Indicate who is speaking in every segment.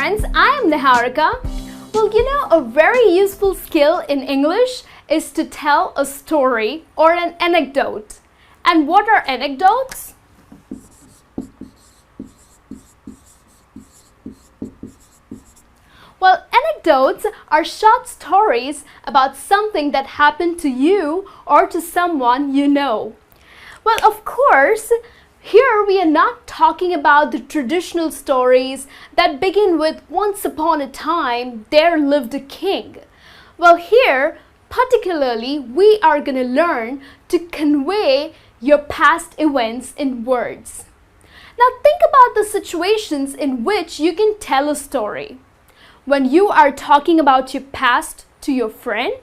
Speaker 1: friends, I am Niharika. Well, a very useful skill in English is to tell a story or an anecdote. And what are anecdotes? Well, anecdotes are short stories about something that happened to you or to someone you know. Well, of course, here we are not talking about the traditional stories that begin with once upon a time there lived a king. Well, here particularly we are going to learn to convey your past events in words. Now think about the situations in which you can tell a story. When you are talking about your past to your friend,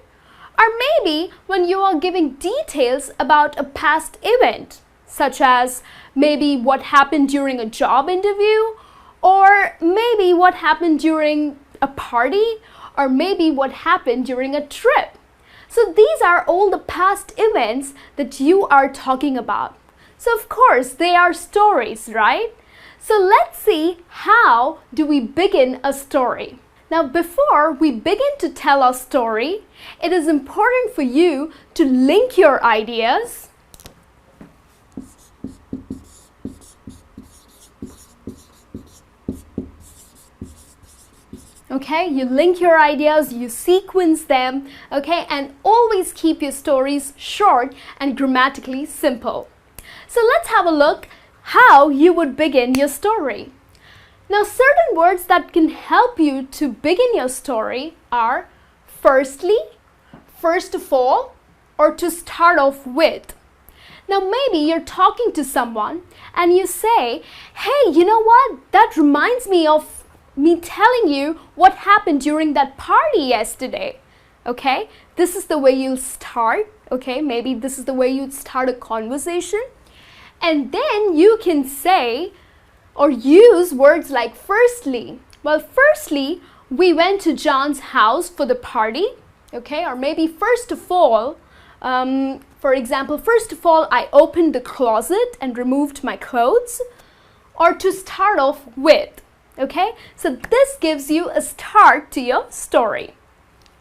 Speaker 1: or maybe when you are giving details about a past event, such as maybe what happened during a job interview, or maybe what happened during a party, or maybe what happened during a trip. So these are all the past events that you are talking about. So of course they are stories, right? So let's see, how do we begin a story? Now before we begin to tell our story, it is important for you to link your ideas. Okay, you link your ideas, you sequence them, okay, and always keep your stories short and grammatically simple. So let's have a look how you would begin your story. Now, certain words that can help you to begin your story are firstly, first of all, or to start off with. Now, maybe you're talking to someone and you say, hey, you know what? That reminds me of me telling you what happened during that party yesterday. Okay, this is the way you'll start. Okay, maybe this is the way you'd start a conversation. And then you can say or use words like firstly. Well, firstly, we went to John's house for the party. Okay, or maybe first of all, for example, first of all, I opened the closet and removed my clothes. Or to start off with. Okay, so this gives you a start to your story.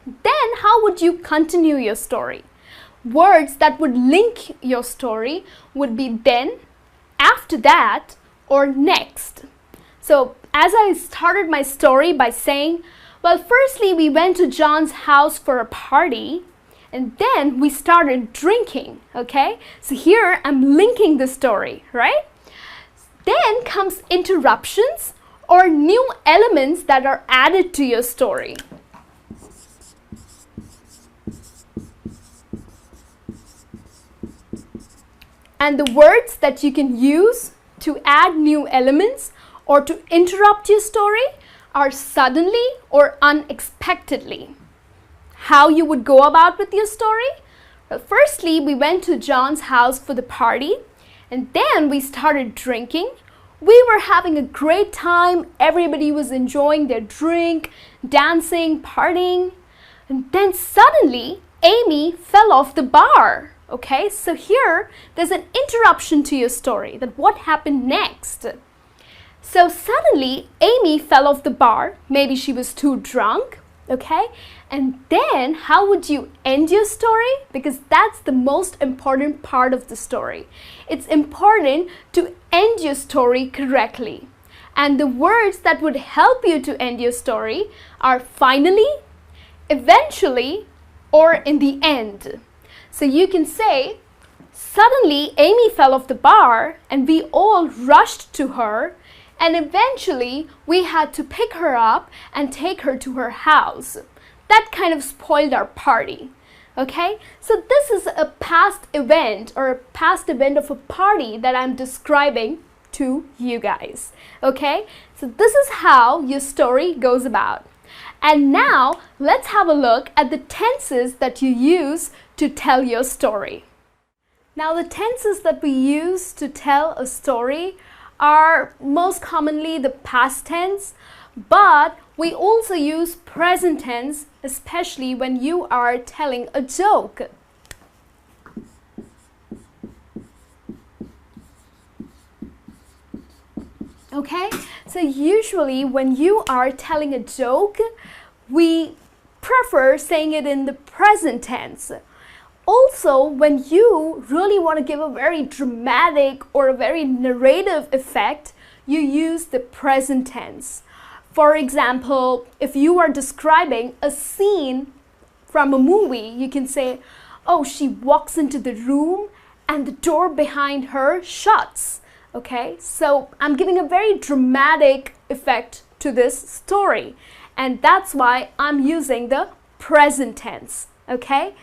Speaker 1: Then how would you continue your story? Words that would link your story would be then, after that, or next. So as I started my story by saying, well, firstly we went to John's house for a party and then we started drinking. Okay, so here I'm linking the story, right? Then comes interruptions or new elements that are added to your story. And the words that you can use to add new elements or to interrupt your story are suddenly or unexpectedly. How you would go about with your story? Well, firstly, we went to John's house for the party and then we started drinking. We were having a great time. Everybody was enjoying their drink, dancing, partying. And then suddenly, Amy fell off the bar. Okay, so here there's an interruption to your story, that what happened next. So suddenly, Amy fell off the bar. Maybe she was too drunk. Okay, and then how would you end your story? Because that's the most important part of the story. It's important to end your story correctly. And the words that would help you to end your story are finally, eventually, or in the end. So you can say, suddenly Amy fell off the bar and we all rushed to her. And eventually, we had to pick her up and take her to her house. That kind of spoiled our party. Okay? So this is a past event or a past event of a party that I'm describing to you guys. Okay? So this is how your story goes about. And now, let's have a look at the tenses that you use to tell your story. Now, the tenses that we use to tell a story are most commonly the past tense, but we also use present tense, especially when you are telling a joke. Okay, so usually when you are telling a joke, we prefer saying it in the present tense. Also, when you really want to give a very dramatic or a very narrative effect, you use the present tense. For example, if you are describing a scene from a movie, you can say, oh, she walks into the room and the door behind her shuts. Okay, so I'm giving a very dramatic effect to this story, and that's why I'm using the present tense. Okay,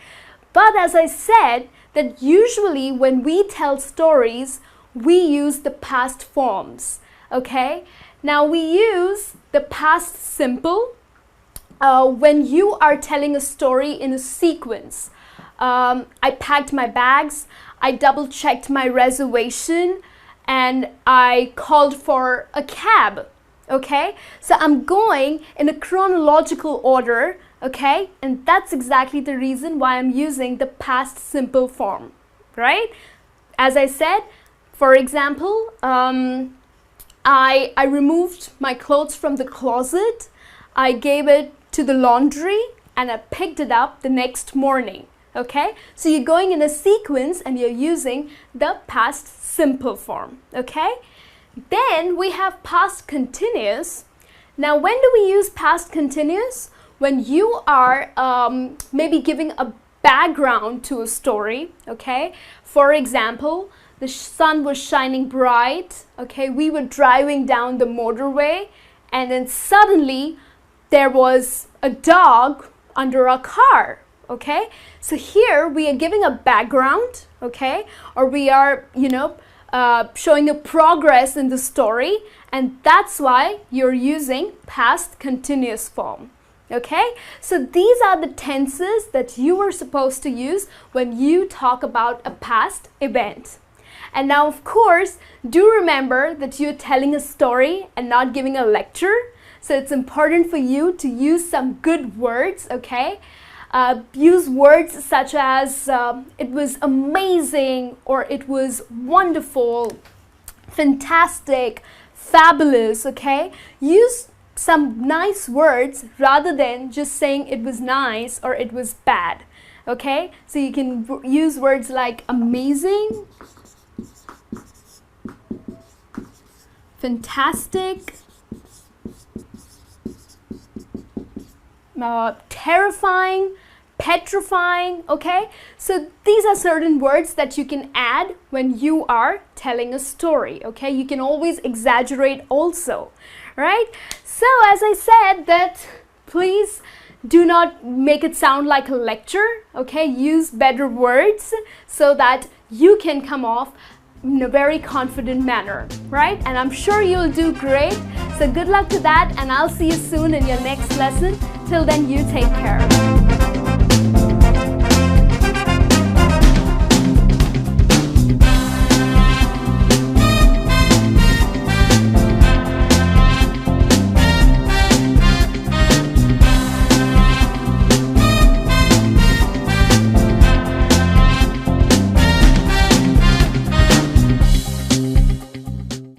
Speaker 1: but as I said, that usually when we tell stories, we use the past forms. Okay, now we use the past simple when you are telling a story in a sequence. I packed my bags, I double checked my reservation, and I called for a cab. Okay, so I'm going in a chronological order. Okay, and that's exactly the reason why I'm using the past simple form, right? As I said, for example, I removed my clothes from the closet, I gave it to the laundry, and I picked it up the next morning. Okay, so you're going in a sequence and you're using the past simple form. Okay, then we have past continuous. Now, when do we use past continuous? When you are maybe giving a background to a story. Okay, for example, the sun was shining bright. Okay, we were driving down the motorway, and then suddenly there was a dog under a car. Okay, so here we are giving a background, okay, or we are, showing the progress in the story, and that's why you're using past continuous form. Okay, so these are the tenses that you are supposed to use when you talk about a past event. And now, of course, do remember that you're telling a story and not giving a lecture. So it's important for you to use some good words, okay? Use words such as it was amazing, or it was wonderful, fantastic, fabulous, okay? Use some nice words rather than just saying it was nice or it was bad, okay? So you can use words like amazing, fantastic, terrifying, petrifying, okay? So these are certain words that you can add when you are telling a story, okay? You can always exaggerate also, right? So as I said, that please do not make it sound like a lecture, okay? Use better words so that you can come off in a very confident manner, right? And I'm sure you'll do great. So good luck to that, and I'll see you soon in your next lesson. Till then, you take care.